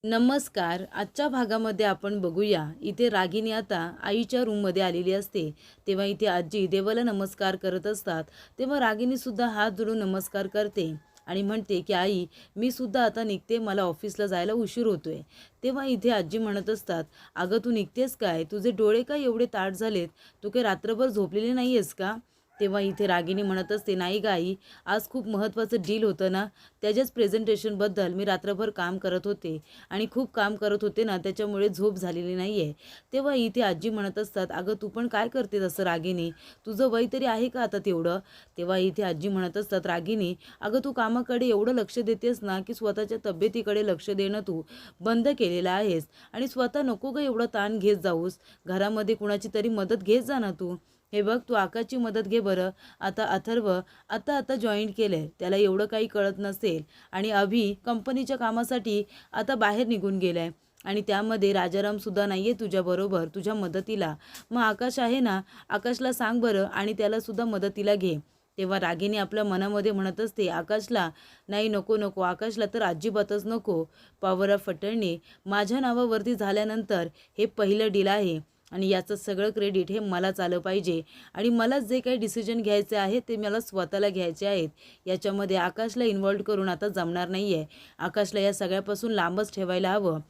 नमस्कार. आजच्या भागामध्ये आपण बघूया. इथे रागिनी आता आईच्या रूममध्ये आलेली असते. तेव्हा इथे आजी देवाला नमस्कार करत असतात. तेव्हा रागिनी सुद्धा हात जोडून नमस्कार करते आणि म्हणते की आई, मी सुद्धा आता निघते, मला ऑफिसला जायला उशीर होतोय. तेव्हा इथे आजी म्हणत असतात, अगं तू निघतेस काय? तुझे डोळे काय एवढे ताट झालेत? तू काही रात्रभर झोपलेली नाही आहेस का? तेव्हा इथे रागिनी म्हणत असते, नाही ग आई, आज खूप महत्त्वाचं डील होतं ना, त्याच्याच प्रेझेंटेशनबद्दल मी रात्रभर काम करत होते आणि खूप काम करत होते ना, त्याच्यामुळे झोप झालेली नाही आहे. तेव्हा इथे आजी म्हणत असतात, अगं तू पण काय करतेस असं रागिनी? तुझं वय तरी आहे का आता तेवढं? तेव्हा इथे आजी म्हणत असतात, रागिनी, अगं तू कामाकडे एवढं लक्ष देतेस ना, की स्वतःच्या तब्येतीकडे लक्ष देणं तू बंद केलेलं आहेस आणि स्वतः नको गं एवढं ताण घेत जाऊस. घरामध्ये कुणाची तरी मदत घेत जा ना तू. हे बघ, तू आकाशची मदत घे बरं. आता अथर्व आता आता जॉईन केलंय, त्याला एवढं काही कळत नसेल आणि अभि कंपनीच्या कामासाठी आता बाहेर निघून गेलाय आणि त्यामध्ये राजाराम सुद्धा नाहीये तुझ्याबरोबर तुझ्या मदतीला. मग आकाश आहे ना, आकाशला सांग बरं आणि त्याला सुद्धा मदतीला घे. तेव्हा रागिनी आपल्या मनामध्ये म्हणत असते, आकाशला नाही, नको नको, आकाशला तर अजिबातच नको. पॉवर ऑफ अटर्नी माझ्या नावावरती झाल्यानंतर हे पहिलं डील आहे आणि याचं सगळं क्रेडिट हे मलाच आलं पाहिजे आणि मलाच जे काही डिसिजन घ्यायचे आहे ते मला स्वतःला घ्यायचे आहेत. याच्यामध्ये आकाशला इन्व्हॉल्व करून आता जमणार नाही आहे. आकाशला या सगळ्यापासून लांबच ठेवायला हवं.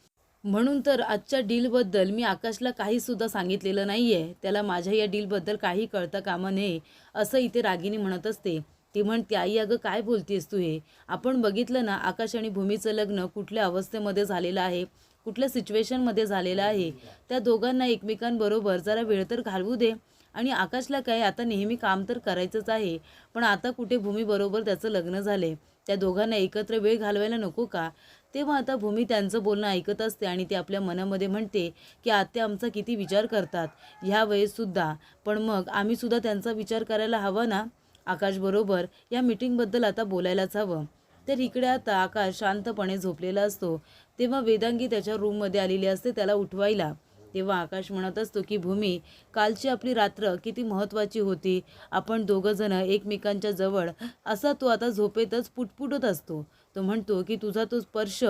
म्हणून तर आजच्या डीलबद्दल मी आकाशला काहीसुद्धा सांगितलेलं नाही आहे. त्याला माझ्या या डीलबद्दल काही कळता कामा नये, असं इथे रागिनी म्हणत असते. ती म्हणते, आई अगं काय बोलतेस तू हे? आपण बघितलं ना, आकाश आणि भूमीचं लग्न कुठल्या अवस्थेमध्ये झालेलं आहे, कुठल्या सिच्युएशनमध्ये झालेलं आहे. त्या दोघांना एकमेकांबरोबर जरा वेळ तर घालवू दे. आणि आकाशला काय, आता नेहमी काम तर करायचंच आहे, पण आता कुठे भूमीबरोबर त्याचं लग्न झाले, त्या दोघांना एकत्र वेळ घालवायला नको का? तेव्हा आता भूमी त्यांचं बोलणं ऐकत असते आणि ती आपल्या मनामध्ये म्हणते की आत्या आमचा किती विचार करतात ह्या वेळेससुद्धा, पण मग आम्ही सुद्धा त्यांचा विचार करायला हवा ना. आकाशबरोबर या मीटिंगबद्दल आता बोलायलाच हवं. तर इकडे आता आकाश शांतपणे झोपलेला असतो. तेव्हा वेदांगी त्याच्या रूममध्ये आलेली असते त्याला उठवायला. तेव्हा आकाश म्हणत असतो की भूमी, कालची आपली रात्र किती महत्त्वाची होती. आपण दोघंजणं एकमेकांच्या जवळ, असा तो आता झोपेतच पुटपुटत असतो. तो म्हणतो की तुझा तो स्पर्श,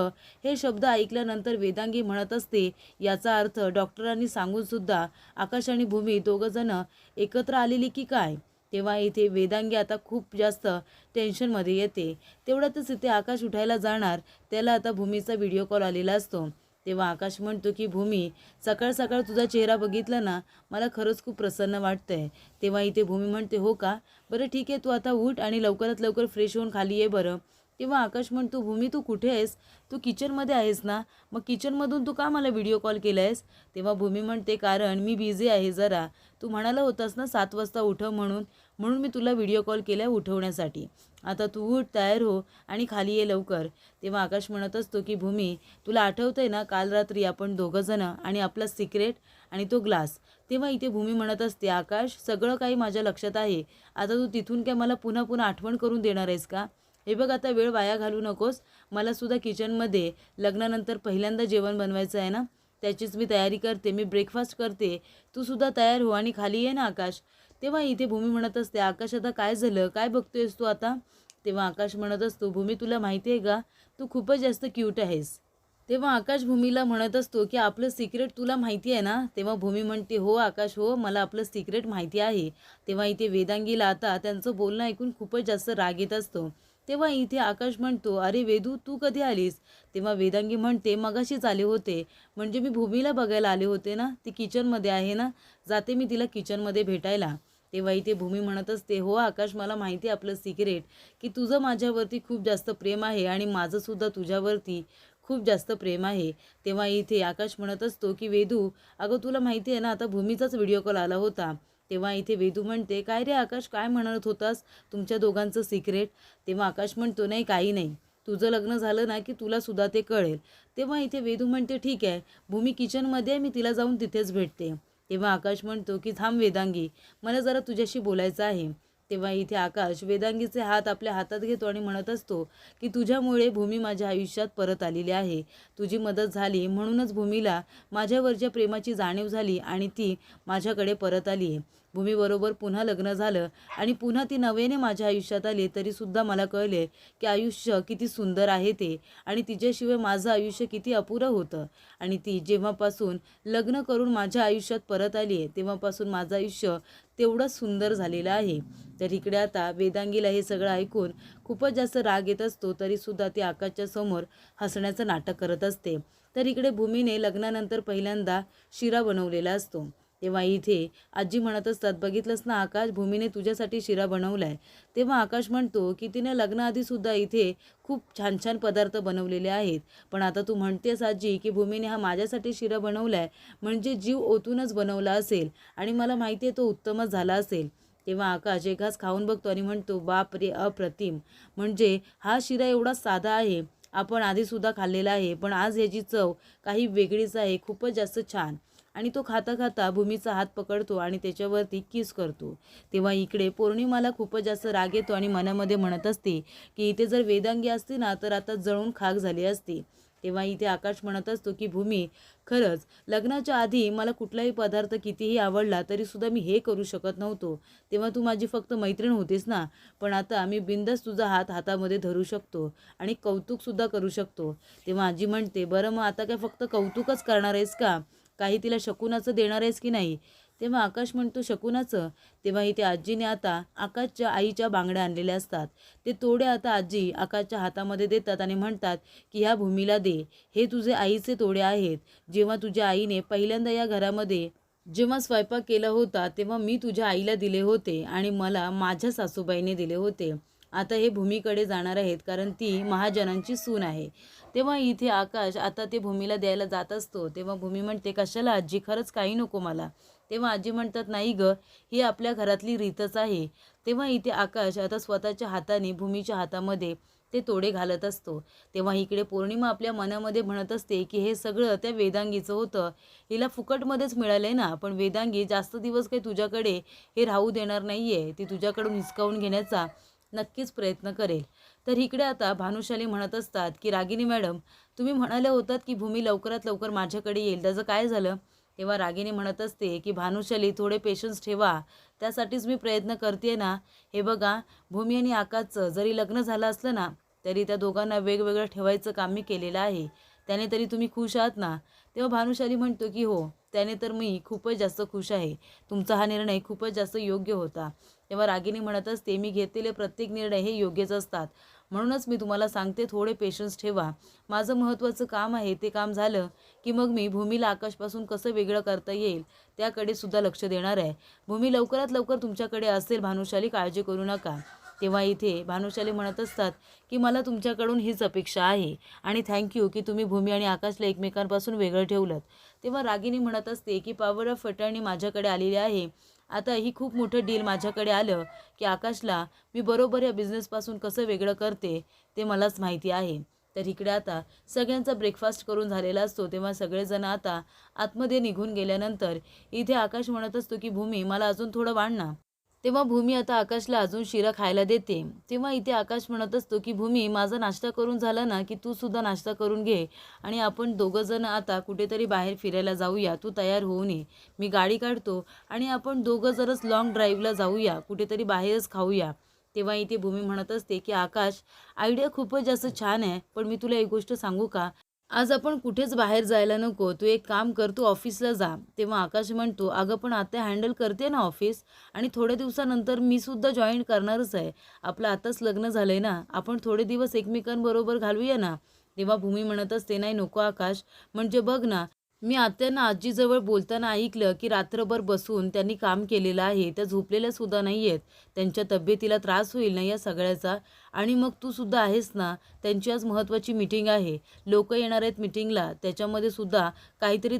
हे शब्द ऐकल्यानंतर वेदांगी म्हणत असते, याचा अर्थ डॉक्टरांनी सांगूनसुद्धा आकाश आणि भूमी दोघंजणं एकत्र आलेली की काय? तेव्हा इथे वेदांगी आता खूप जास्त टेन्शनमध्ये येते. तेवढ्यातच इथे आकाश उठायला जाणार, त्याला आता भूमीचा व्हिडिओ कॉल आलेला असतो. तेव्हा आकाश म्हणतो की भूमी, सकाळ सकाळ तुझा चेहरा बघितला ना, मला खरंच खूप प्रसन्न वाटतंय. तेव्हा इथे भूमी म्हणते, हो का? बरं ठीक आहे, तू आता उठ आणि लवकरात लवकर फ्रेश होऊन खाली ये बरं. तेव्हा आकाश म्हणतो, भूमी तू कुठे आहेस? तू किचनमध्ये आहेस ना? मग किचनमधून तू का मला व्हिडिओ कॉल केला आहेस? तेव्हा भूमी म्हणते, कारण मी बिझी आहे जरा. तू म्हणाला होतास ना 7 वाजता उठव म्हणून, म्हणून मी तुला व्हिडिओ कॉल केला उठवण्यासाठी. आता तू उठ, तयार हो आणि खाली ये लवकर. तेव्हा आकाश म्हणत असतो की भूमी, तुला आठवतंय ना काल रात्री आपण दोघंजणं आणि आपला सिक्रेट आणि तो ग्लास? तेव्हा इथे भूमी म्हणत असते, आकाश सगळं काही माझ्या लक्षात आहे. आता तू तिथून काय मला पुन्हा पुन्हा आठवण करून देणार आहेस का? हे बघ, आता वेळ वाया घालू नकोस. मला सुद्धा किचनमध्ये लग्नानंतर पहिल्यांदा जेवण बनवायचं आहे ना, त्याचीच मी तयारी करते, मी ब्रेकफास्ट करते. तू सुद्धा तयार हो आणि खाली ये ना आकाश. तेव्हा इथे भूमी म्हणत असते, आकाश आता काय झालं, काय बघतोयस तू आता? तेव्हा आकाश म्हणत असतो, भूमी तुला माहिती आहे का, तू खूपच जास्त क्यूट आहेस. तेव्हा आकाश भूमीला म्हणत असतो की आपलं सिक्रेट तुला माहिती आहे ना? तेव्हा भूमी म्हणते, हो आकाश, हो मला आपलं सिक्रेट माहिती आहे. तेव्हा इथे वेदांगीला आता त्यांचं बोलणं ऐकून खूपच जास्त राग येत असतो. तेव्हा इथे आकाश म्हणतो, अरे वेदू, तू कधी आलीस? तेव्हा वेदांगी म्हणते, मगाशीच आले होते. म्हणजे मी भूमीला बघायला आले होते ना, ती किचनमध्ये आहे ना, जाते मी तिला किचनमध्ये भेटायला. तेव्हा इथे भूमी म्हणत असते, हो आकाश, मला माहिती आहे आपलं सिक्रेट, की तुझं माझ्यावरती खूप जास्त प्रेम आहे आणि माझंसुद्धा तुझ्यावरती खूप जास्त प्रेम आहे. तेव्हा इथे आकाश म्हणत असतो की वेदू, अगं तुला माहिती आहे ना, आता भूमीचाच व्हिडिओ कॉल आला होता. तेव्हा इथे वेदू म्हणते, काय रे आकाश, काय म्हणत होतास तुमच्या दोघांचं सिक्रेट? तेव्हा आकाश म्हणतो, नाही काही नाही, तुझं लग्न झालं ना की तुला सुद्धा ते कळेल. तेव्हा इथे वेदू म्हणते, ठीक आहे, भूमी किचनमध्ये आहे, मी तिला जाऊन तिथेच भेटते. तेव्हा आकाश म्हणतो की थांब वेदांगी, मला जरा तुझ्याशी बोलायचं आहे. तेव्हा इथे आकाश वेदांगीचे हात आपल्या हातात घेतो आणि म्हणत असतो की तुझ्यामुळे भूमी माझ्या आयुष्यात परत आलेली आहे. तुझी मदत झाली म्हणूनच भूमीला माझ्यावरच्या प्रेमाची जाणीव झाली आणि ती माझ्याकडे परत आली आहे. भूमीबरोबर पुन्हा लग्न झालं आणि पुन्हा ती नव्याने माझ्या आयुष्यात आली, तरीसुद्धा मला कळले की आयुष्य किती सुंदर आहे ते, आणि तिच्याशिवाय माझं आयुष्य किती अपुरं होतं. आणि ती जेव्हापासून लग्न करून माझ्या आयुष्यात परत आली आहे, तेव्हापासून माझं आयुष्य तेवढंच सुंदर झालेलं आहे. तर इकडे आता वेदांगीला हे सगळं ऐकून खूपच जास्त राग येत असतो, तरीसुद्धा ती आकाशच्या समोर हसण्याचं नाटक करत असते. तर इकडे भूमीने लग्नानंतर पहिल्यांदा शिरा बनवलेला असतो. तेव्हा इथे आजी म्हणत असतात, बघितलंस ना आकाश, भूमीने तुझ्यासाठी शिरा बनवलाय. तेव्हा आकाश म्हणतो की तिने लग्नाआधीसुद्धा इथे खूप छान छान पदार्थ बनवलेले आहेत, पण आता तू म्हणतेस आजी की भूमीने हा माझ्यासाठी शिरा बनवलाय, म्हणजे जीव ओतूनच बनवला असेल आणि मला माहिती आहे तो उत्तमच झाला असेल. तेव्हा आकाश एक घास खाऊन बघतो आणि म्हणतो, बाप रे, अप्रतिम. म्हणजे हा शिरा एवढा साधा आहे, आपण आधीसुद्धा खाल्लेला आहे, पण आज ह्याची चव काही वेगळीच आहे, खूपच जास्त छान. आणि तो खाता खाता भूमीचा हात पकडतो आणि त्याच्यावरती किस करतो. तेव्हा इकडे पौर्णिमाला खूपच जास्त राग येतो आणि मनामध्ये म्हणत असते की इथे जर वेदांगी असती ना तर आता जळून खाक झाली असती. तेव्हा इथे आकाश म्हणत असतो की भूमी, खरंच लग्नाच्या आधी मला कुठलाही पदार्थ कितीही आवडला तरीसुद्धा मी हे करू शकत नव्हतो. तेव्हा तू माझी फक्त मैत्रीण होतीस ना, पण आता मी बिनधास्त तुझा हात हातामध्ये धरू शकतो आणि कौतुकसुद्धा करू शकतो. तेव्हा आजी म्हणते, बरं मग आता काय फक्त कौतुकच करणार आहेस का? काही तिला शकुनाचं देणार आहेस की नाही? तेव्हा आकाश म्हणतो, शकुनाचं? तेव्हा इथे आजीने आता आकाशच्या आईच्या बांगड्या आणलेल्या असतात. ते तोडे आता आजी आकाशच्या हातामध्ये देतात आणि म्हणतात की ह्या भूमीला दे, हे तुझे आईचे तोडे आहेत. जेव्हा तुझ्या आईने पहिल्यांदा या घरामध्ये जेव्हा स्वयंपाक केला होता तेव्हा मी तुझ्या आईला दिले होते आणि मला माझ्या सासूबाईने दिले होते. आता हे भूमीकडे जाणार आहेत, कारण ती महाजनांची सून आहे. तेव्हा इथे आकाश आता ते भूमीला द्यायला जात असतो. तेव्हा भूमी म्हणते, कशाला आजी, खरंच काही नको मला. तेव्हा आजी म्हणतात, नाही गं, ही आपल्या घरातली रीतच आहे. तेव्हा इथे आकाश आता स्वतःच्या हाताने भूमीच्या हातामध्ये ते तोडे घालत असतो. तेव्हा इकडे पौर्णिमा आपल्या मनामध्ये म्हणत असते की हे सगळं त्या वेदांगीचं होतं, हिला फुकटमध्येच मिळालंय ना, पण वेदांगी जास्त दिवस काही तुझ्याकडे हे राहू देणार नाहीये, ती तुझ्याकडून हिसकावून घेण्याचा नक्कीच प्रयत्न करेल. तर इकडे आता भानुशाली म्हणत असतात की रागिनी मॅडम, तुम्ही म्हणाले होतात की भूमी लवकरात लवकर माझ्याकडे येईल, त्याचं काय झालं? तेव्हा रागिनी म्हणत असते की भानुशाली, थोडे पेशन्स ठेवा, त्यासाठीच मी प्रयत्न करते ना. हे बघा, भूमी आणि आकाशचं जरी लग्न झालं असलं ना, तरी त्या दोघांना वेगवेगळं ठेवायचं काम मी केलेलं आहे. त्याने तरी तुम्ही खुश आहात ना? तेव्हा भानुशाली म्हणतो की हो, त्याने तर मी खूपच जास्त खुश आहे. तुमचा हा निर्णय खूपच जास्त योग्य होता. तेव्हा रागिनी म्हणत असते, मी घेतलेले प्रत्येक निर्णय हे योग्यच असतात, म्हणूनच मी तुम्हाला सांगते, थोडे पेशन्स ठेवा. माझं महत्त्वाचं काम आहे, ते काम झालं की मग मी भूमीला आकाशपासून कसं वेगळं करता येईल त्याकडे सुद्धा लक्ष देणार आहे. भूमी लवकरात लवकर तुमच्याकडे असेल भानुशाली, काळजी करू नका. तेव्हा इथे भानुशाली म्हणत असतात की मला तुमच्याकडून हीच अपेक्षा आहे आणि थँक्यू की तुम्ही भूमी आणि आकाशला एकमेकांपासून वेगळं ठेवलं. तेव्हा रागिनी म्हणत असते की पॉवर ऑफ अटर्नी माझ्याकडे आलेली आहे. आता ही खूप मोठं डील माझ्याकडे आलं की आकाशला मी बरोबर या बिझनेसपासून कसं वेगळं करते ते मलाच माहिती आहे. तर इकडे आता सगळ्यांचा ब्रेकफास्ट करून झालेला असतो. तेव्हा सगळेजण आता आतमध्ये निघून गेल्यानंतर इथे आकाश म्हणत असतो की भूमी, मला अजून थोडं वाढ ना. तेव्हा भूमी आता आकाशला अजून शिरा खायला देते. तेव्हा इथे आकाश म्हणत असतो की भूमी, माझा नाश्ता करून झाला ना की तू सुद्धा नाश्ता करून घे आणि आपण दोघं जण आता कुठेतरी बाहेर फिरायला जाऊया. तू तयार होऊन ये, मी गाडी काढतो आणि आपण दोघं जरच लॉंग ड्राईव्हला जाऊया, कुठेतरी बाहेरच खाऊया. तेव्हा इथे भूमी म्हणत असते की आकाश, आयडिया खूपच जास्त छान आहे, पण मी तुला एक गोष्ट सांगू का, आज आपण कुठेच बाहेर जायला नको, तू एक काम कर, तू ऑफिसला जा. तेव्हा आकाश म्हणतो, अगं पण आता हँडल करते ना ऑफिस, आणि थोड्या दिवसानंतर मी सुद्धा जॉईन करणारच आहे. आपलं आताच लग्न झालंय ना, आपण थोडे दिवस एकमेकांबरोबर घालवूया ना. तेव्हा भूमी म्हणत असते, नाही नको आकाश, म्हणजे बघ ना, मी आत्यांना आजीजवळ बोलताना ऐकलं की रात्रभर बसून त्यांनी काम केलेलं आहे, त्या झोपलेल्या सुद्धा नाही आहेत, त्यांच्या तब्येतीला त्रास होईल ना या सगळ्याचा. आणि मग तू सुद्धा आहेस ना, त्यांची आज महत्त्वाची मीटिंग आहे, लोक येणार आहेत मीटिंगला, त्याच्यामध्ये सुद्धा काहीतरी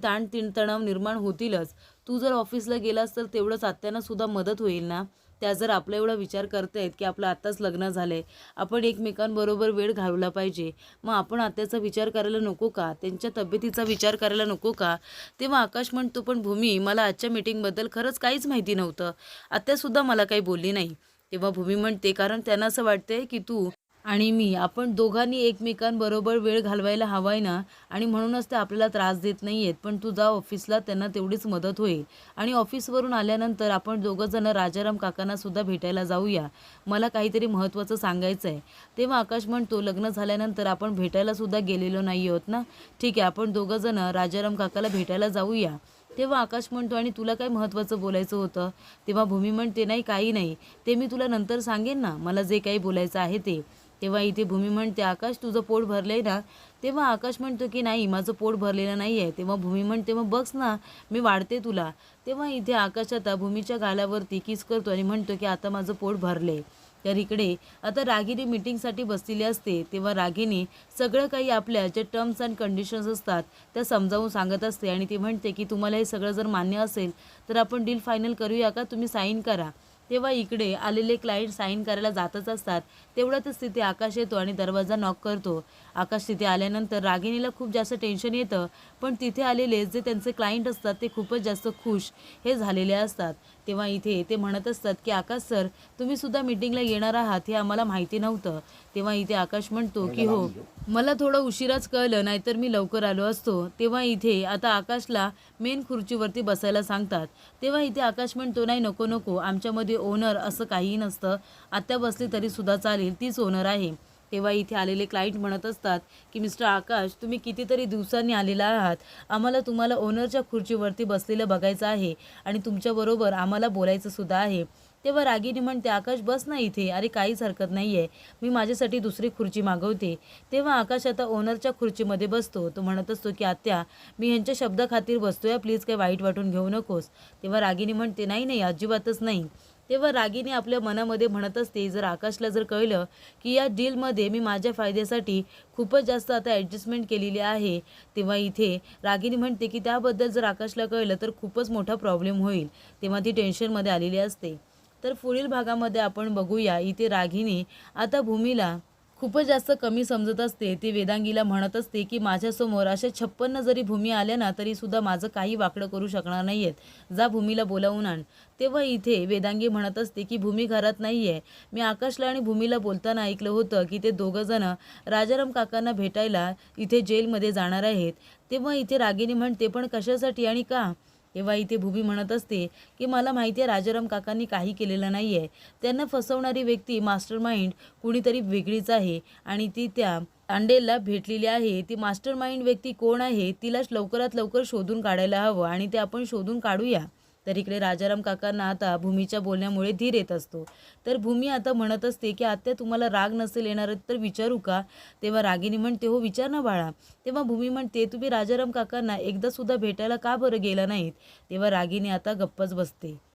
तणाव निर्माण होतीलच. तू जर ऑफिसला गेलास तर तेवढंच आत्यांना सुद्धा मदत होईल ना. त्या जर आपला एवढा विचार करतायत की आपलं आत्ताच लग्न झालंय, आपण एकमेकांबरोबर वेळ घालवला पाहिजे, मग आपण आत्याचा विचार करायला नको का, त्यांच्या तब्येतीचा विचार करायला नको का? तेव्हा आकाश म्हणतो, पण भूमी, मला आजच्या मीटिंगबद्दल खरंच काहीच माहिती नव्हतं, आत्यासुद्धा मला काही बोलली नाही. तेव्हा भूमी म्हणते, कारण त्यांना असं वाटतंय की तू आणि मी आपण दोघांनी एकमेकांबरोबर वेळ घालवायला हवाय ना, आणि म्हणूनच ते आपल्याला त्रास देत नाही आहेत. पण तू जा ऑफिसला, त्यांना तेवढीच मदत होईल. आणि ऑफिसवरून आल्यानंतर आपण दोघंजण राजाराम काकांना सुद्धा भेटायला जाऊया. मला काहीतरी महत्त्वाचं सांगायचं आहे. तेव्हा आकाश म्हणतो, लग्न झाल्यानंतर आपण भेटायला सुद्धा गेलेलो नाही आहोत ना. ठीक आहे, आपण दोघंजण राजाराम काकाला भेटायला जाऊया. तेव्हा आकाश म्हणतो, आणि तुला काय महत्त्वाचं बोलायचं होतं? तेव्हा भूमी म्हणते, नाही काही नाही, ते मी तुला नंतर सांगेन ना, मला जे काही बोलायचं आहे ते. तेव्हा इथे भूमी म्हणते, आकाश तुझं पोट भरलंय ना? तेव्हा आकाश म्हणतो की नाही, माझं पोट भरलेलं नाही आहे. तेव्हा भूमी म्हणते, मग बघ ना, मी वाढते तुला. तेव्हा इथे आकाश आता भूमीच्या गालावरती किस करतो आणि म्हणतो की आता माझं पोट भरले. तर इकडे आता रागिनी मीटिंगसाठी बसलेली असते. तेव्हा रागिनी सगळं काही आपल्या जे टर्म्स अँड कंडिशन्स असतात त्या समजावून सांगत असते आणि ती म्हणते की तुम्हाला हे सगळं जर मान्य असेल तर आपण डील फायनल करूया का, तुम्ही साईन करा. तेव्हा इकडे आलेले क्लायंट साईन करायला जातच असतात. तेवढ्यातच तिथे आकाश येतो आणि दरवाजा नॉक करतो. आकाश तिथे आल्यानंतर रागिनीला खूप जास्त टेन्शन येतं, पण तिथे आलेले जे त्यांचे क्लायंट असतात ते खूपच जास्त खुश हे झालेले असतात. तेव्हा इथे ते म्हणत असतात की आकाश सर, तुम्ही सुद्धा मीटिंगला येणार आहात हे आम्हाला माहिती नव्हतं. तेव्हा इथे आकाश म्हणतो की हो, मला थोडं उशिराच कळलं, नाहीतर मी लवकर आलो असतो. तेव्हा इथे आता आकाशला मेन खुर्चीवरती बसायला सांगतात. तेव्हा इथे आकाश म्हणतो, नाही नको नको, आमच्यामध्ये ओनर असं काहीही नसतं, आत्या बसली तरीसुद्धा चालेल, तीच ओनर आहे. तेव्हा इथे आलेले क्लायंट म्हणत असतात की मिस्टर आकाश, तुम्ही कितीतरी दिवसांनी आलेला आहात, आम्हाला तुम्हाला ओनरच्या खुर्चीवरती बसलेलं बघायचं आहे आणि तुमच्याबरोबर आम्हाला बोलायचं सुद्धा आहे. तेव्हा रागिनी म्हणते, आकाश बस ना इथे, अरे काहीच हरकत नाही आहे, मी माझ्यासाठी दुसरी खुर्ची मागवते. तेव्हा आकाश आता ओनरच्या खुर्चीमध्ये बसतो. तो म्हणत असतो की आत्या, मी ह्यांच्या शब्दाखातीर बसतोय, प्लीज काही वाईट वाटून घेऊ नकोस. तेव्हा रागिनी म्हणते, नाही नाही, अजिबातच नाही. तेव्हा रागिनी आपल्या मनामध्ये म्हणत असते, जर आकाशला जर कळलं की या डीलमध्ये मी माझ्या फायद्यासाठी खूपच जास्त आता ॲडजस्टमेंट केलेली आहे, तेव्हा इथे रागिनी म्हणते की त्याबद्दल जर आकाशला कळलं तर खूपच मोठा प्रॉब्लेम होईल. तेव्हा ती टेन्शनमध्ये आलेली असते. तर पुढील भागामध्ये आपण बघूया, इथे रागिनी आता भूमीला खूपच जास्त कमी समजत असते. ती वेदांगीला म्हणत असते की माझ्यासमोर अशा 56 जरी भूमी आल्या ना तरीसुद्धा माझं काही वाकडं करू शकणार नाही आहेत, जा भूमीला बोलावून आण. तेव्हा इथे वेदांगी म्हणत असते की भूमी घरात नाही आहे. मी आकाशला आणि भूमीला बोलताना ऐकलं होतं की ते दोघंजणं राजाराम काकांना भेटायला इथे जेलमध्ये जाणार आहेत. तेव्हा इथे रागिनी म्हणते, पण कशासाठी आणि का? तेव्हा इथे भूमी म्हणत असते की मला माहिती आहे राजाराम काकांनी काही केलेलं नाही आहे. त्यांना फसवणारी व्यक्ती मास्टरमाइंड कुणीतरी वेगळीच आहे आणि ती त्या तांडेलला भेटलेली आहे. ती मास्टरमाइंड व्यक्ती कोण आहे तिलाच लवकरात लवकर शोधून काढायला हवं आणि ते आपण शोधून काढूया. तर इकडे राजाराम काकांना आता भूमीच्या बोलण्यामुळे धीर येत असतो. तर भूमी आता म्हणत असते की आत्या, तुम्हाला राग नसेल येणार तर विचारू का? तेव्हा रागिनी म्हणते, हो विचार ना बाळा. तेव्हा भूमी म्हणते, तुम्ही राजाराम काकांना एकदा सुद्धा भेटायला का बरं गेला नाहीत? तेव्हा रागिनी आता गप्पच बसते.